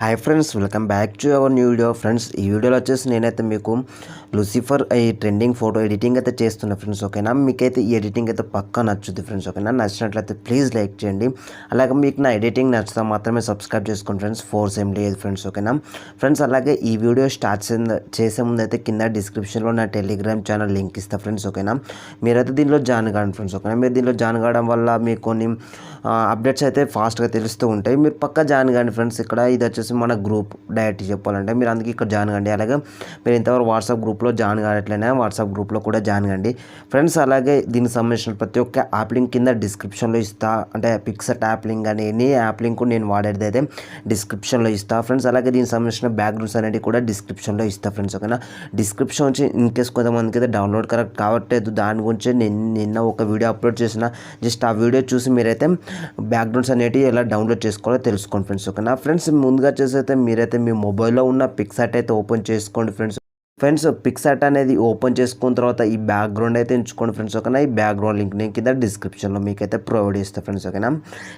Hi friends, welcome back to our new video. Friends, ఈ వీడియోలో వచ్చేసి నేనైతే మీకు లూసిఫర్ ఈ ట్రెండింగ్ ఫోటో ఎడిటింగ్ అయితే చేస్తున్నా ఫ్రెండ్స్. ఓకేనా, మీకైతే ఈ ఎడిటింగ్ అయితే పక్కా నచ్చుద్ది ఫ్రెండ్స్. ఓకేనా, నచ్చినట్లయితే ప్లీజ్ లైక్ చేయండి. అలాగే మీకు నా ఎడిటింగ్ నచ్చుతా మాత్రమే సబ్స్క్రైబ్ చేసుకోండి ఫ్రెండ్స్. ఫోర్స్ ఏం లేదు ఫ్రెండ్స్. ఓకేనా ఫ్రెండ్స్, అలాగే ఈ వీడియో స్టార్ట్ చేసే ముందు అయితే కింద డిస్క్రిప్షన్లో నా టెలిగ్రామ్ ఛానల్ లింక్ ఇస్తా ఫ్రెండ్స్. ఓకేనా, మీరైతే దీనిలో జాయిన్ కాండి ఫ్రెండ్స్. ఓకేనా, మీరు దీనిలో జాయిన్ కావడం వల్ల మీకు కొన్ని అప్డేట్స్ అయితే ఫాస్ట్గా తెలుస్తూ ఉంటాయి. మీరు పక్కా జాయిన్ కాండి ఫ్రెండ్స్. ఇక్కడ ఇది వచ్చేసి మన గ్రూప్ డైరెక్ట్ చెప్పాలంటే మీరు అందుకే ఇక్కడ జాయిన్ కండి. అలాగే మీరు ఇంతవరకు వాట్సాప్ గ్రూప్లో జాయిన్ కావట్లయినా వాట్సాప్ గ్రూప్లో కూడా జాయిన్ కండి ఫ్రెండ్స్. అలాగే దీనికి సంబంధించిన ప్రతి ఒక్క యాప్ లింక్ కింద డిస్క్రిప్షన్లో ఇస్తా. అంటే పిక్సార్ట్ యాప్ లింక్ అని ఎనీ యాప్ లింక్ నేను వాడేది అయితే డిస్క్రిప్షన్లో ఇస్తా ఫ్రెండ్స్. అలాగే దీనికి సంబంధించిన బ్యాక్గ్రౌండ్స్ అనేవి కూడా డిస్క్రిప్షన్లో ఇస్తా ఫ్రెండ్స్. ఓకేనా, డిస్క్రిప్షన్ వచ్చి ఇన్కేస్ కొంతమందికి అయితే డౌన్లోడ్ కరెక్ట్ కావట్లేదు, దాని గురించి నిన్న ఒక వీడియో అప్లోడ్ చేసిన. జస్ట్ ఆ వీడియో చూసి మీరైతే బ్యాక్గ్రౌండ్స్ అనేవి ఎలా డౌన్లోడ్ చేసుకోవాలో తెలుసుకోండి ఫ్రెండ్స్. ఓకేనా ఫ్రెండ్స్, ముందుగా చేసి అయితే మీరైతే మీ మొబైల్లో ఉన్న పిక్సార్ట్ అయితే ఓపెన్ చేసుకోండి ఫ్రెండ్స్. పిక్సార్ట్ అనేది ఓపెన్ చేసుకున్న తర్వాత ఈ బ్యాక్గ్రౌండ్ అయితే ఎంచుకోండి ఫ్రెండ్స్. ఓకేనా, ఈ బ్యాక్గ్రౌండ్ లింక్ నేను కింద డిస్క్రిప్షన్లో మీకైతే ప్రొవైడ్ చేస్తాను ఫ్రెండ్స్. ఓకేనా,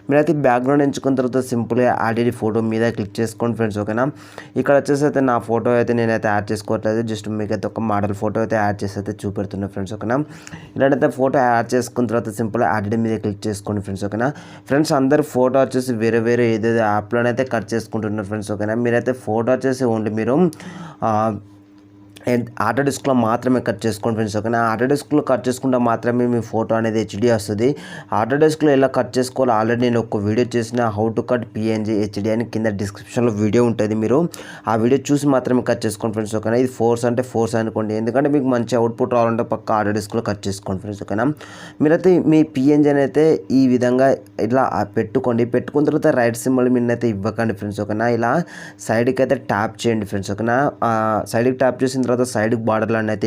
మీరైతే బ్యాక్గ్రౌండ్ ఎంచుకున్న తర్వాత సింపుల్గా యాడ్ ఫోటో మీద క్లిక్ చేసుకోండి ఫ్రెండ్స్. ఓకేనా, ఇక్కడ వచ్చేసి అయితే నా ఫోటో అయితే నేనైతే యాడ్ చేసుకోవట్లేదు, జస్ట్ మీకైతే ఒక మోడల్ ఫోటో అయితే యాడ్ చేసి అయితే చూపెడుతున్నా ఫ్రెండ్స్. ఓకేనా, ఇలాంటి ఫోటో యాడ్ చేసుకున్న తర్వాత సింపుల్గా యాడ్ మీద క్లిక్ చేసుకోండి ఫ్రెండ్స్. ఓకేనా ఫ్రెండ్స్, అందరు ఫోటో వచ్చేసి వేరే వేరే ఏదేదో యాప్లోనైతే కట్ చేసుకుంటున్నారు ఫ్రెండ్స్. ఓకేనా, మీరైతే ఫోటో వచ్చేసి ఓన్లీ మీరు ఆటో డిస్క్లో మాత్రమే కట్ చేసుకోండి ఫ్రెండ్స్. ఓకేనా, ఆటో డిస్క్లో కట్ చేసుకుంటే మాత్రమే మీ ఫోటో అనేది హెచ్డి వస్తుంది. ఆటో డిస్క్లో ఎలా కట్ చేసుకోవాలో ఆల్రెడీ నేను ఒక వీడియో చేసిన, how to cut PNG HD అని కింద డిస్క్రిప్షన్లో వీడియో ఉంటుంది. మీరు ఆ వీడియో చూసి మాత్రమే కట్ చేసుకోండి ఫ్రెండ్స్. ఓకేనా, ఇది ఫోర్స్ అంటే ఫోర్స్ అనుకోండి, ఎందుకంటే మీకు మంచి అవుట్పుట్ రావాలంటే పక్క ఆటో డిస్క్లో కట్ చేసుకోండి ఫ్రెండ్స్. ఓకేనా, మీరైతే మీ పిఎన్జీని అయితే ఈ విధంగా ఇట్లా పెట్టుకోండి. పెట్టుకున్న తర్వాత రైట్ సింబల్ మీద అయితే ఇవ్వకండి ఫ్రెండ్స్. ఓకేనా, ఇలా సైడ్కి అయితే ట్యాప్ చేయండి ఫ్రెండ్స్. ఓకేనా, సైడ్కి ట్యాప్ చేసిన తర్వాత సైడ్కి బార్డర్లు అన్నీ అయితే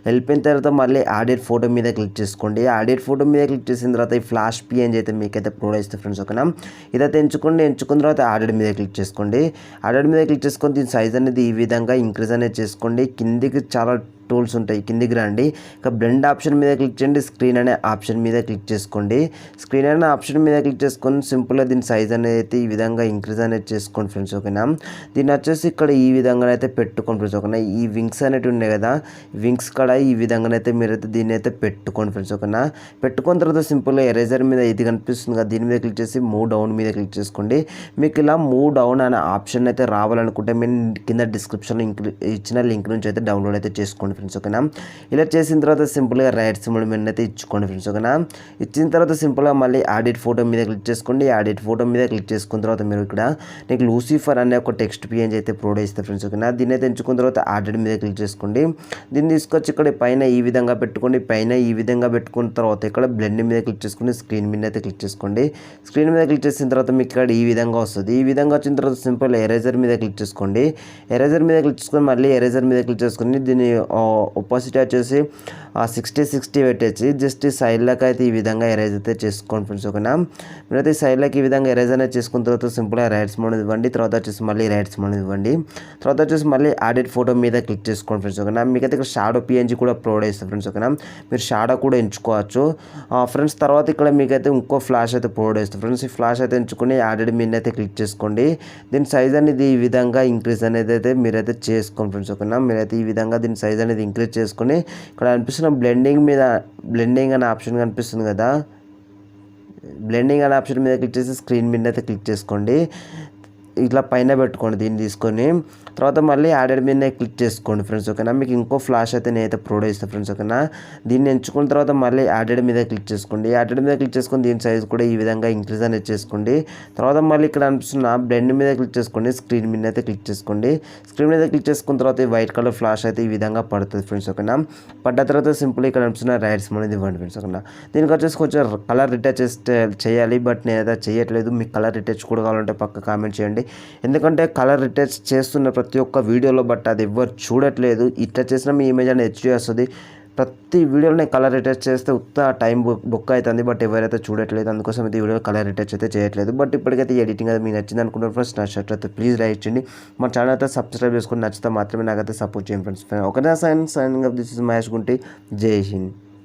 వెళ్ళిపోయిన తర్వాత మళ్ళీ యాడెడ్ ఫోటో మీద క్లిక్ చేసుకోండి. యాడెడ్ ఫోటో మీద క్లిక్ చేసిన తర్వాత ఈ ఫ్లాష్ పిఎన్జీ అయితే మీకైతే ప్రొవైడ్ చేస్తుంది ఫ్రెండ్స్. ఓకేనా, ఇదైతే ఎంచుకున్న తర్వాత యాడెడ్ మీద క్లిక్ చేసుకోండి. యాడెడ్ మీద క్లిక్ చేసుకొని దీని సైజ్ అనేది ఈ విధంగా ఇంక్రీజ్ అనేది చేసుకోండి. కిందికి చాలా టూల్స్ ఉంటాయి, కిందికి రండి. ఇక బ్లెండ్ ఆప్షన్ మీద క్లిక్ చేయండి. స్క్రీన్ అనే ఆప్షన్ మీద క్లిక్ చేసుకోండి. స్క్రీన్ అనే ఆప్షన్ మీద క్లిక్ చేసుకొని సింపుల్గా దీని సైజ్ అనేది అయితే ఈ విధంగా ఇంక్రీజ్ అనేది చేసుకోండి ఫ్రెండ్స్. ఓకేనా, దీన్ని వచ్చేసి ఇక్కడ ఈ విధంగా అయితే పెట్టుకోండి ఫ్రెండ్స్. ఓకేనా, ఈ వింగ్స్ అనేవి ఉన్నాయి కదా, వింగ్స్ కూడా ఈ విధంగానైతే మీరైతే దీన్ని అయితే పెట్టుకోండి ఫ్రెండ్స్. ఓకేనా, పెట్టుకున్న తర్వాత సింపుల్గా ఎరేజర్ మీద ఇది కనిపిస్తుంది కదా, దీని మీద క్లిక్ చేసి మూవ్ డౌన్ మీద క్లిక్ చేసుకోండి. మీకు ఇలా మూవ్ డౌన్ అనే ఆప్షన్ అయితే రావాలనుకుంటే మేము కింద డిస్క్రిప్షన్లో ఇచ్చిన లింక్ నుంచి అయితే డౌన్లోడ్ అయితే చేసుకోండి ఫ్రెండ్స్. ఓకేనా, ఇలా చేసిన తర్వాత సింపుల్గా రైట్ సింబల్ మీద అయితే ఇచ్చుకోండి ఫ్రెండ్స్. ఓకేనా, ఇచ్చిన తర్వాత సింపుల్గా మళ్ళీ యాడిట్ ఫోటో మీద క్లిక్ చేసుకోండి. యాడిట్ ఫోటో మీద క్లిక్ చేసుకున్న తర్వాత మీరు ఇక్కడ నీకు లూసిఫర్ అనే ఒక టెక్స్ట్ పిఎన్జీ అయితే ప్రొవైడ్ చేస్తారు ఫ్రెండ్స్. ఓకేనా, దీన్ని అయితే ఎంచుకున్న తర్వాత యాడిట్ మీద క్లిక్ చేసుకోండి. దీన్ని తీసుకొచ్చి ఇక్కడ పైన ఈ విధంగా పెట్టుకోండి. పైన ఈ విధంగా పెట్టుకున్న తర్వాత ఇక్కడ బ్లెండ్ మీద క్లిక్ చేసుకోండి. స్క్రీన్ మీద అయితే క్లిక్ చేసుకోండి. స్క్రీన్ మీద క్లిక్ చేసిన తర్వాత మీకు ఇక్కడ ఈ విధంగా వస్తుంది. ఈ విధంగా వచ్చిన తర్వాత సింపుల్ ఎరేజర్ మీద క్లిక్ చేసుకోండి. ఎరేజర్ మీద క్లిక్ చేసుకొని మళ్ళీ ఎరేజర్ మీద క్లిక్ చేసుకొని దీన్ని ఒపాసిటీ వచ్చేసి 60 పెట్టేసి జస్ట్ సైడ్లోకి అయితే ఈ విధంగా ఎరేజ్ అయితే చేసుకోండి ఫ్రెండ్స్. ఓకేనా, మీరైతే సైడ్లోకి ఈ విధంగా ఎరేజ్ అనేది చేసుకున్న తర్వాత సింపుల్గా రైట్స్ మోడ్ ఇవ్వండి. తర్వాత వచ్చేసి మళ్ళీ రైట్స్ మోడ్ ఇవ్వండి. తర్వాత వచ్చేసి మళ్ళీ యాడెడ్ ఫోటో మీద క్లిక్ చేసుకోండి ఫ్రెండ్స్. ఓకేనా, మీకైతే ఇక్కడ షాడో పిఎన్జీ కూడా ప్రొవైడ్ చేస్తాం ఫ్రెండ్స్. ఓకేనా, మీరు షాడో కూడా ఎంచుకోవచ్చు ఫ్రెండ్స్. తర్వాత ఇక్కడ మీకైతే ఇంకో ఫ్లాష్ అయితే ప్రొవైడ్ చేస్తాం ఫ్రెండ్స్. ఈ ఫ్లాష్ అయితే ఎంచుకుని యాడెడ్ మీద అయితే క్లిక్ చేసుకోండి. దీని సైజ్ అనేది ఈ విధంగా ఇంక్రీజ్ అనేది అయితే మీరైతే చేసుకోండి ఫ్రెండ్స్. ఓకేనా, మీరైతే ఈ విధంగా దీని సైజ్ అనేది ఇంక్రీజ్ చేసుకొని ఇక్కడ అనిపిస్తున్న బ్లెండింగ్ అనే ఆప్షన్ కనిపిస్తుంది కదా, బ్లెండింగ్ అనే ఆప్షన్ మీద క్లిక్ చేసి స్క్రీన్ మీద అయితే క్లిక్ చేసుకోండి. ఇట్లా పైన పెట్టుకోండి దీన్ని తీసుకొని. తర్వాత మళ్ళీ యాడెడ్ మీద క్లిక్ చేసుకోండి ఫ్రెండ్స్. ఓకేనా, మీకు ఇంకో ఫ్లాష్ అయితే నేనైతే ప్రొవైడ్ చేస్తాను ఫ్రెండ్స్. ఓకేనా, దీన్ని ఎంచుకున్న తర్వాత మళ్ళీ యాడెడ్ మీద క్లిక్ చేసుకోండి. యాడెడ్ మీద క్లిక్ చేసుకొని దీని సైజ్ కూడా ఈ విధంగా ఇంక్రీజ్ అనేది చేసుకోండి. తర్వాత మళ్ళీ ఇక్కడ అనిపిస్తున్న బ్లెండ్ మీద క్లిక్ చేసుకోండి. స్క్రీన్ మీద అయితే క్లిక్ చేసుకోండి. స్క్రీన్ మీద క్లిక్ చేసుకున్న తర్వాత ఈ వైట్ కలర్ ఫ్లాష్ అయితే ఈ విధంగా పడుతుంది ఫ్రెండ్స్. ఓకేనా, పడ్డ తర్వాత సింపుల్ ఇక్కడ అనిపిస్తున్న రైట్స్ అనేది ఇవ్వండి ఫ్రెండ్స్. ఓకేనా, దీనికి వచ్చేసి కొంచెం కలర్ రిటచ్ చేయాలి, బట్ నేనైతే చేయట్లేదు. మీకు కలర్ రిటచ్ కూడా కావాలంటే పక్క కామెంట్ చేయండి. ఎందుకంటే కలర్ రిటచ్ చేస్తున్న ప్రతి ఒక్క వీడియోలో బట్ అది ఎవ్వరు చూడట్లేదు. ఇట్లా చేసిన మీ ఇమేజ్ అనేది హెచ్డి వస్తుంది. ప్రతి వీడియోలో కలర్ రిటచ్ చేస్తే ఉత్త టైం బుక్ అవుతుంది, బట్ ఎవరైతే చూడట్లేదు. అందుకోసం అయితే ఈ వీడియోలో కలర్ రిటచ్ అయితే చేయట్లేదు. బట్ ఇప్పటికైతే ఎడిటింగ్ అది మీకు నచ్చింది అనుకుంటున్నాను ఫ్రెండ్స్. నచ్చినట్లయితే ప్లీజ్ లైక్ చేయండి. మన ఛానల్ అయితే సబ్స్క్రైబ్ చేసుకుని నచ్చితే మాత్రమే నాకైతే సపోర్ట్ చేయండి ఫ్రెండ్స్. ఒకటే sign off this is Mahesh Gunti. Jai Hind.